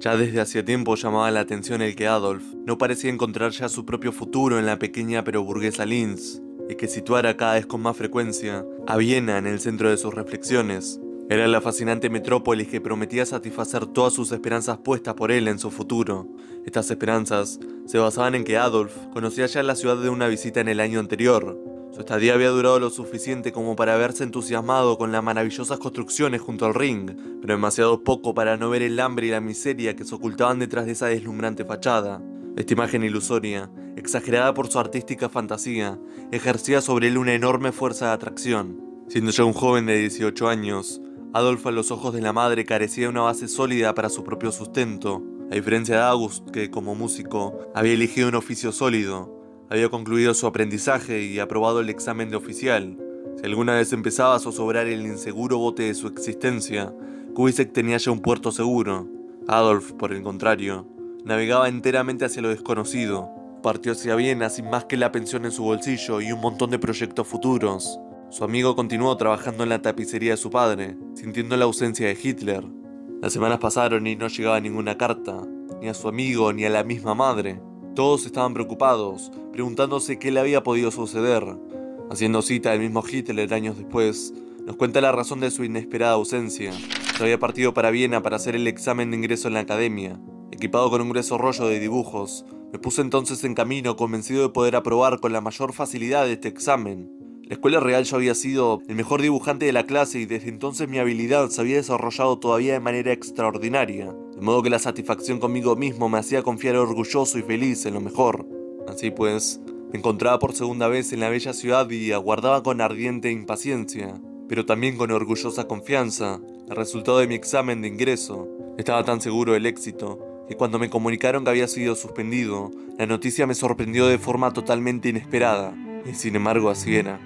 Ya desde hacía tiempo llamaba la atención el que Adolf no parecía encontrar ya su propio futuro en la pequeña pero burguesa Linz, y que situara cada vez con más frecuencia a Viena en el centro de sus reflexiones. Era la fascinante metrópolis que prometía satisfacer todas sus esperanzas puestas por él en su futuro. Estas esperanzas se basaban en que Adolf conocía ya la ciudad de una visita en el año anterior. Su estadía había durado lo suficiente como para haberse entusiasmado con las maravillosas construcciones junto al Ring, pero demasiado poco para no ver el hambre y la miseria que se ocultaban detrás de esa deslumbrante fachada. Esta imagen ilusoria, exagerada por su artística fantasía, ejercía sobre él una enorme fuerza de atracción. Siendo ya un joven de 18 años, Adolf a los ojos de la madre carecía de una base sólida para su propio sustento, a diferencia de August, que como músico había elegido un oficio sólido. Había concluido su aprendizaje y aprobado el examen de oficial. Si alguna vez empezaba a zozobrar el inseguro bote de su existencia, Kubitschek tenía ya un puerto seguro. Adolf, por el contrario, navegaba enteramente hacia lo desconocido. Partió hacia Viena sin más que la pensión en su bolsillo y un montón de proyectos futuros. Su amigo continuó trabajando en la tapicería de su padre, sintiendo la ausencia de Hitler. Las semanas pasaron y no llegaba ninguna carta, ni a su amigo ni a la misma madre. Todos estaban preocupados, preguntándose qué le había podido suceder. Haciendo cita del mismo Hitler años después, nos cuenta la razón de su inesperada ausencia. Se había partido para Viena para hacer el examen de ingreso en la academia. Equipado con un grueso rollo de dibujos, me puse entonces en camino convencido de poder aprobar con la mayor facilidad este examen. La escuela real yo había sido el mejor dibujante de la clase y desde entonces mi habilidad se había desarrollado todavía de manera extraordinaria, de modo que la satisfacción conmigo mismo me hacía confiar orgulloso y feliz en lo mejor. Así pues, me encontraba por segunda vez en la bella ciudad y aguardaba con ardiente impaciencia, pero también con orgullosa confianza, el resultado de mi examen de ingreso. Estaba tan seguro del éxito que cuando me comunicaron que había sido suspendido, la noticia me sorprendió de forma totalmente inesperada, y sin embargo así era.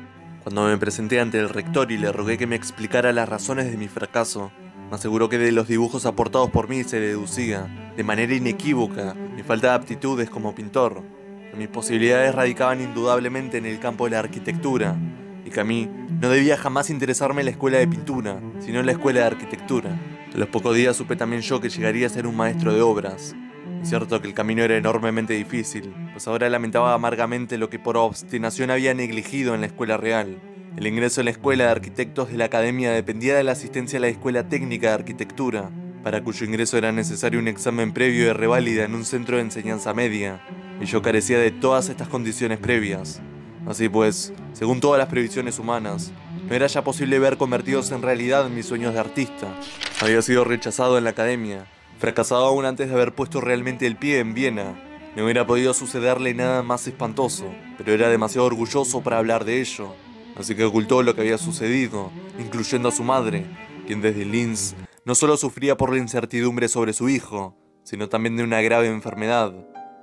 Cuando me presenté ante el rector y le rogué que me explicara las razones de mi fracaso, me aseguró que de los dibujos aportados por mí se deducía, de manera inequívoca, mi falta de aptitudes como pintor. Que mis posibilidades radicaban indudablemente en el campo de la arquitectura, y que a mí no debía jamás interesarme en la escuela de pintura, sino en la escuela de arquitectura. A los pocos días supe también yo que llegaría a ser un maestro de obras. Es cierto que el camino era enormemente difícil, pues ahora lamentaba amargamente lo que por obstinación había negligido en la escuela real. El ingreso en la escuela de arquitectos de la academia dependía de la asistencia a la escuela técnica de arquitectura, para cuyo ingreso era necesario un examen previo de reválida en un centro de enseñanza media, y yo carecía de todas estas condiciones previas. Así pues, según todas las previsiones humanas, no era ya posible ver convertidos en realidad mis sueños de artista. Había sido rechazado en la academia, fracasado aún antes de haber puesto realmente el pie en Viena. No hubiera podido sucederle nada más espantoso, pero era demasiado orgulloso para hablar de ello, así que ocultó lo que había sucedido, incluyendo a su madre, quien desde Linz no solo sufría por la incertidumbre sobre su hijo, sino también de una grave enfermedad.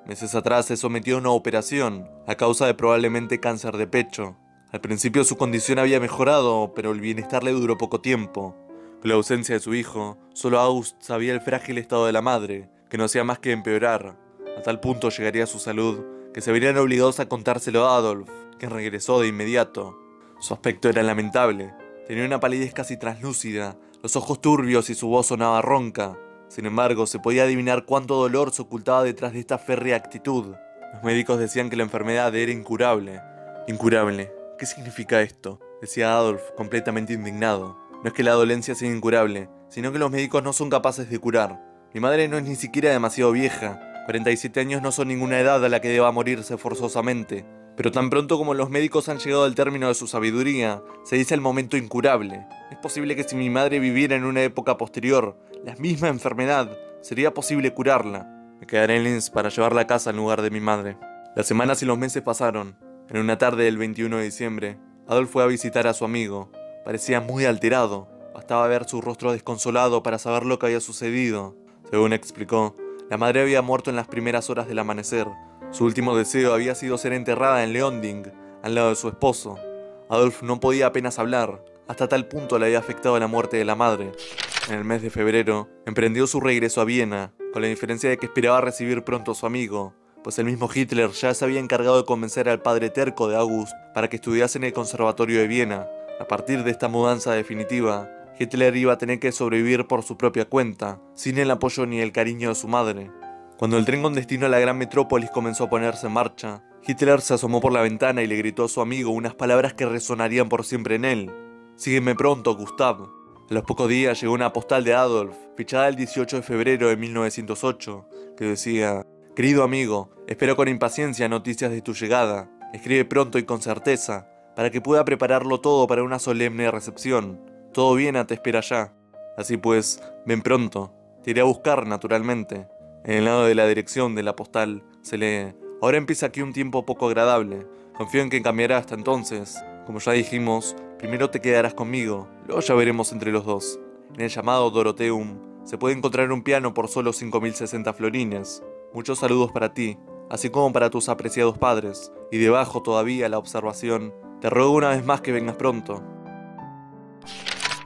Meses atrás se sometió a una operación, a causa de probablemente cáncer de pecho. Al principio su condición había mejorado, pero el bienestar le duró poco tiempo. Con la ausencia de su hijo, solo August sabía el frágil estado de la madre, que no hacía más que empeorar. A tal punto llegaría su salud, que se verían obligados a contárselo a Adolf, quien regresó de inmediato. Su aspecto era lamentable. Tenía una palidez casi translúcida, los ojos turbios y su voz sonaba ronca. Sin embargo, se podía adivinar cuánto dolor se ocultaba detrás de esta férrea actitud. Los médicos decían que la enfermedad era incurable. Incurable. ¿Qué significa esto?, decía Adolf, completamente indignado. No es que la dolencia sea incurable, sino que los médicos no son capaces de curar. Mi madre no es ni siquiera demasiado vieja. 47 años no son ninguna edad a la que deba morirse forzosamente. Pero tan pronto como los médicos han llegado al término de su sabiduría, se dice el momento incurable. Es posible que si mi madre viviera en una época posterior, la misma enfermedad, sería posible curarla. Me quedaré en Linz para llevarla a casa en lugar de mi madre. Las semanas y los meses pasaron. En una tarde del 21 de diciembre, Adolf fue a visitar a su amigo. Parecía muy alterado. Bastaba ver su rostro desconsolado para saber lo que había sucedido. Según explicó, la madre había muerto en las primeras horas del amanecer. Su último deseo había sido ser enterrada en Leonding, al lado de su esposo. Adolf no podía apenas hablar. Hasta tal punto le había afectado la muerte de la madre. En el mes de febrero, emprendió su regreso a Viena, con la diferencia de que esperaba recibir pronto a su amigo, pues el mismo Hitler ya se había encargado de convencer al padre terco de August para que estudiase en el Conservatorio de Viena. A partir de esta mudanza definitiva, Hitler iba a tener que sobrevivir por su propia cuenta, sin el apoyo ni el cariño de su madre. Cuando el tren con destino a la gran metrópolis comenzó a ponerse en marcha, Hitler se asomó por la ventana y le gritó a su amigo unas palabras que resonarían por siempre en él. «Sígueme pronto, Gustav». A los pocos días llegó una postal de Adolf, fichada el 18 de febrero de 1908, que decía: «Querido amigo, espero con impaciencia noticias de tu llegada. Escribe pronto y con certeza, para que pueda prepararlo todo para una solemne recepción. Todo Viena te espera ya. Así pues, ven pronto. Te iré a buscar, naturalmente». En el lado de la dirección de la postal se lee: «Ahora empieza aquí un tiempo poco agradable. Confío en que cambiará hasta entonces. Como ya dijimos, primero te quedarás conmigo, luego ya veremos entre los dos. En el llamado Dorotheum se puede encontrar un piano por solo 5.060 florines. Muchos saludos para ti, así como para tus apreciados padres. Y debajo todavía la observación: te ruego una vez más que vengas pronto».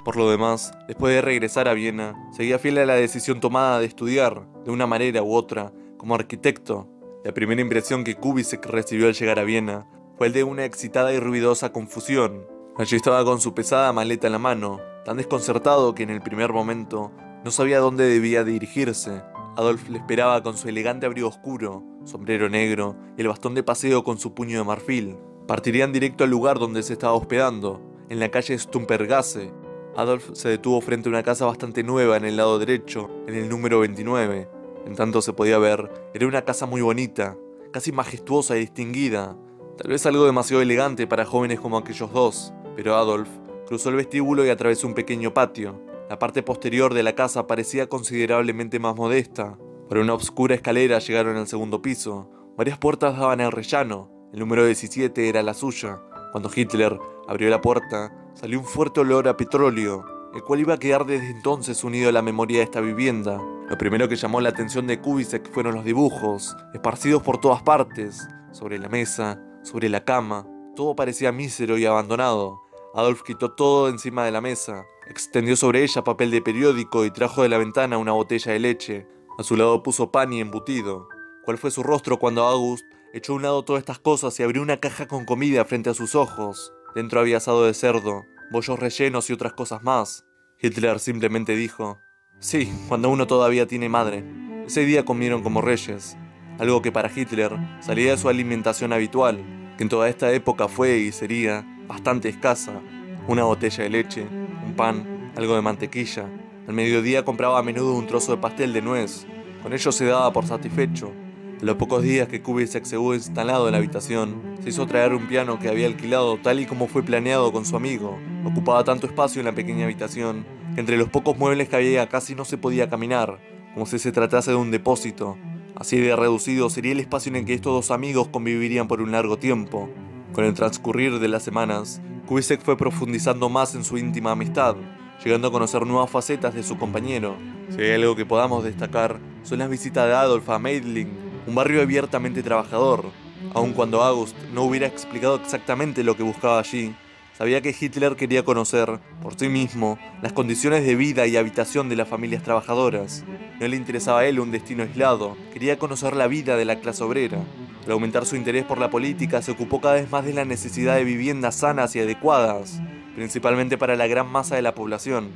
Por lo demás, después de regresar a Viena, seguía fiel a la decisión tomada de estudiar, de una manera u otra, como arquitecto. La primera impresión que Kubitschek recibió al llegar a Viena fue el de una excitada y ruidosa confusión. Allí estaba con su pesada maleta en la mano, tan desconcertado que en el primer momento no sabía dónde debía dirigirse. Adolf le esperaba con su elegante abrigo oscuro, sombrero negro y el bastón de paseo con su puño de marfil. Partirían directo al lugar donde se estaba hospedando, en la calle Stumpergasse. Adolf se detuvo frente a una casa bastante nueva en el lado derecho, en el número 29. En tanto se podía ver, era una casa muy bonita, casi majestuosa y distinguida, tal vez algo demasiado elegante para jóvenes como aquellos dos, pero Adolf cruzó el vestíbulo y atravesó un pequeño patio. La parte posterior de la casa parecía considerablemente más modesta. Por una oscura escalera llegaron al segundo piso. Varias puertas daban al rellano, el número 17 era la suya. Cuando Hitler abrió la puerta, salió un fuerte olor a petróleo, el cual iba a quedar desde entonces unido a la memoria de esta vivienda. Lo primero que llamó la atención de Kubitschek fueron los dibujos, esparcidos por todas partes, sobre la mesa, sobre la cama. Todo parecía mísero y abandonado. Adolf quitó todo encima de la mesa, extendió sobre ella papel de periódico y trajo de la ventana una botella de leche. A su lado puso pan y embutido. ¿Cuál fue su rostro cuando August echó a un lado todas estas cosas y abrió una caja con comida frente a sus ojos? Dentro había asado de cerdo, bollos rellenos y otras cosas más. Hitler simplemente dijo: «Sí, cuando uno todavía tiene madre». Ese día comieron como reyes, algo que para Hitler salía de su alimentación habitual, que en toda esta época fue y sería bastante escasa. Una botella de leche, un pan, algo de mantequilla. Al mediodía compraba a menudo un trozo de pastel de nuez. Con ello se daba por satisfecho. A los pocos días que Kubitschek se hubo instalado en la habitación, se hizo traer un piano que había alquilado tal y como fue planeado con su amigo. Ocupaba tanto espacio en la pequeña habitación que entre los pocos muebles que había casi no se podía caminar, como si se tratase de un depósito. Así de reducido sería el espacio en el que estos dos amigos convivirían por un largo tiempo. Con el transcurrir de las semanas, Kubitschek fue profundizando más en su íntima amistad, llegando a conocer nuevas facetas de su compañero. Si hay algo que podamos destacar, son las visitas de Adolf a Meidling, un barrio abiertamente trabajador. Aun cuando August no hubiera explicado exactamente lo que buscaba allí, sabía que Hitler quería conocer, por sí mismo, las condiciones de vida y habitación de las familias trabajadoras. No le interesaba a él un destino aislado, quería conocer la vida de la clase obrera. Al aumentar su interés por la política, se ocupó cada vez más de la necesidad de viviendas sanas y adecuadas, principalmente para la gran masa de la población.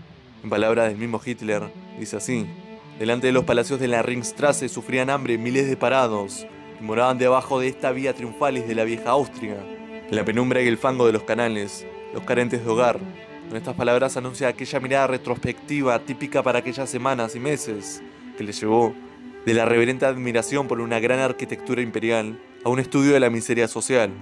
En palabras del mismo Hitler, dice así: «Delante de los palacios de la Ringstrasse sufrían hambre miles de parados, que moraban debajo de esta vía triunfalis de la vieja Austria. En la penumbra y el fango de los canales, los carentes de hogar». Con estas palabras anuncia aquella mirada retrospectiva típica para aquellas semanas y meses, que le llevó de la reverente admiración por una gran arquitectura imperial a un estudio de la miseria social.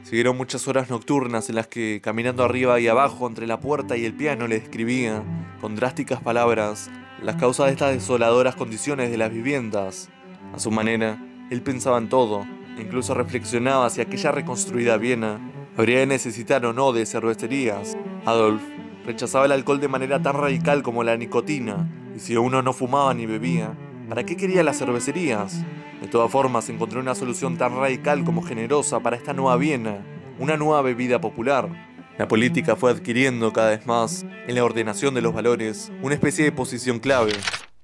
Siguieron muchas horas nocturnas en las que, caminando arriba y abajo entre la puerta y el piano, le describía, con drásticas palabras, las causas de estas desoladoras condiciones de las viviendas. A su manera, él pensaba en todo, e incluso reflexionaba si aquella reconstruida Viena habría de necesitar o no de cervecerías. Adolf rechazaba el alcohol de manera tan radical como la nicotina, y si uno no fumaba ni bebía, ¿para qué quería las cervecerías? De todas formas, encontró una solución tan radical como generosa para esta nueva Viena, una nueva bebida popular. La política fue adquiriendo cada vez más, en la ordenación de los valores, una especie de posición clave.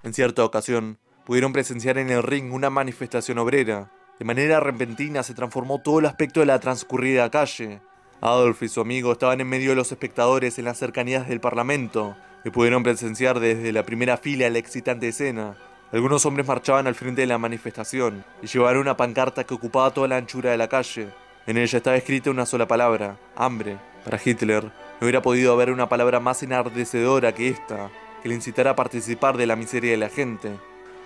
En cierta ocasión, pudieron presenciar en el ring una manifestación obrera. De manera repentina se transformó todo el aspecto de la transcurrida calle. Adolf y su amigo estaban en medio de los espectadores en las cercanías del Parlamento, y pudieron presenciar desde la primera fila la excitante escena. Algunos hombres marchaban al frente de la manifestación y llevaban una pancarta que ocupaba toda la anchura de la calle. En ella estaba escrita una sola palabra: hambre. Para Hitler, no hubiera podido haber una palabra más enardecedora que esta, que le incitara a participar de la miseria de la gente.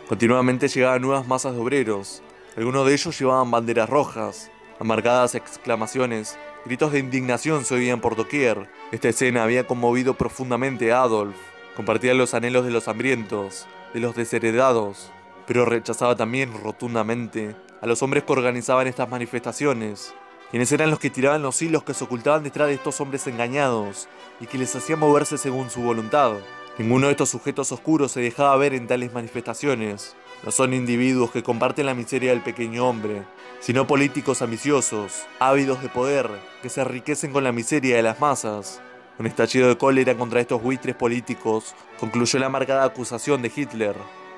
Continuamente llegaban nuevas masas de obreros. Algunos de ellos llevaban banderas rojas. Amargadas exclamaciones, gritos de indignación se oían por doquier. Esta escena había conmovido profundamente a Adolf. Compartía los anhelos de los hambrientos, de los desheredados, pero rechazaba también rotundamente a los hombres que organizaban estas manifestaciones, quienes eran los que tiraban los hilos que se ocultaban detrás de estos hombres engañados y que les hacían moverse según su voluntad. Ninguno de estos sujetos oscuros se dejaba ver en tales manifestaciones. No son individuos que comparten la miseria del pequeño hombre, sino políticos ambiciosos, ávidos de poder, que se enriquecen con la miseria de las masas. Un estallido de cólera contra estos buitres políticos concluyó la amargada acusación de Hitler.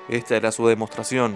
Esta era su demostración.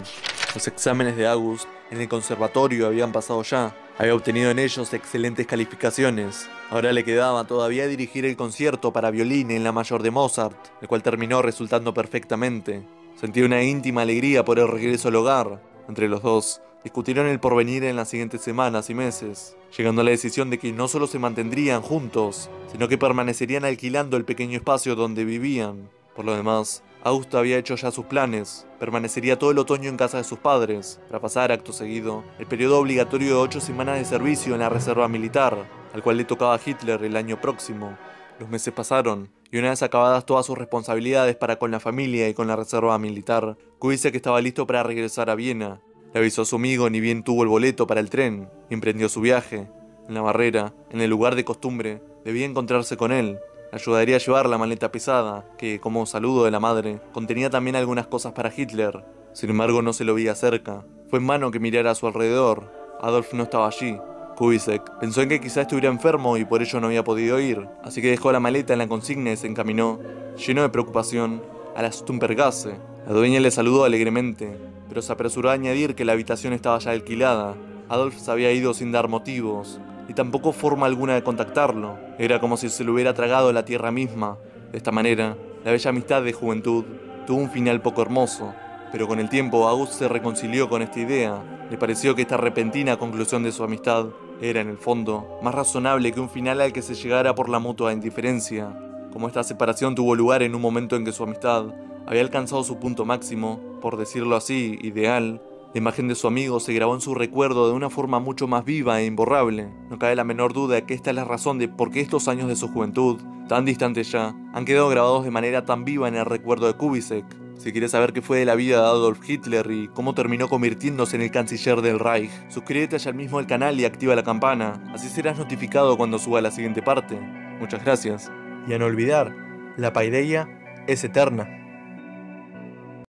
Los exámenes de August en el conservatorio habían pasado ya. Había obtenido en ellos excelentes calificaciones. Ahora le quedaba todavía dirigir el concierto para violín en la mayor de Mozart, el cual terminó resultando perfectamente. Sentía una íntima alegría por el regreso al hogar. Entre los dos, discutieron el porvenir en las siguientes semanas y meses, llegando a la decisión de que no solo se mantendrían juntos, sino que permanecerían alquilando el pequeño espacio donde vivían. Por lo demás, August había hecho ya sus planes. Permanecería todo el otoño en casa de sus padres, para pasar, acto seguido, el periodo obligatorio de 8 semanas de servicio en la reserva militar, al cual le tocaba a Hitler el año próximo. Los meses pasaron, y una vez acabadas todas sus responsabilidades para con la familia y con la reserva militar, Kubizek estaba listo para regresar a Viena. Le avisó a su amigo ni bien tuvo el boleto para el tren, y emprendió su viaje. En la barrera, en el lugar de costumbre, debía encontrarse con él. Le ayudaría a llevar la maleta pesada, que, como saludo de la madre, contenía también algunas cosas para Hitler. Sin embargo, no se lo veía cerca. Fue en vano que mirara a su alrededor. Adolf no estaba allí. Kubizek pensó en que quizá estuviera enfermo y por ello no había podido ir, así que dejó la maleta en la consigna y se encaminó, lleno de preocupación, a la Stumpergasse. La dueña le saludó alegremente, pero se apresuró a añadir que la habitación estaba ya alquilada. Adolf se había ido sin dar motivos, y tampoco forma alguna de contactarlo. Era como si se lo hubiera tragado la tierra misma. De esta manera, la bella amistad de juventud tuvo un final poco hermoso, pero con el tiempo August se reconcilió con esta idea. Le pareció que esta repentina conclusión de su amistad era, en el fondo, más razonable que un final al que se llegara por la mutua indiferencia. Como esta separación tuvo lugar en un momento en que su amistad había alcanzado su punto máximo, por decirlo así, ideal, la imagen de su amigo se grabó en su recuerdo de una forma mucho más viva e imborrable. No cabe la menor duda de que esta es la razón de por qué estos años de su juventud, tan distantes ya, han quedado grabados de manera tan viva en el recuerdo de Kubizek. Si quieres saber qué fue de la vida de Adolf Hitler y cómo terminó convirtiéndose en el canciller del Reich, suscríbete allá mismo al canal y activa la campana, así serás notificado cuando suba la siguiente parte. Muchas gracias. Y a no olvidar, la paideia es eterna.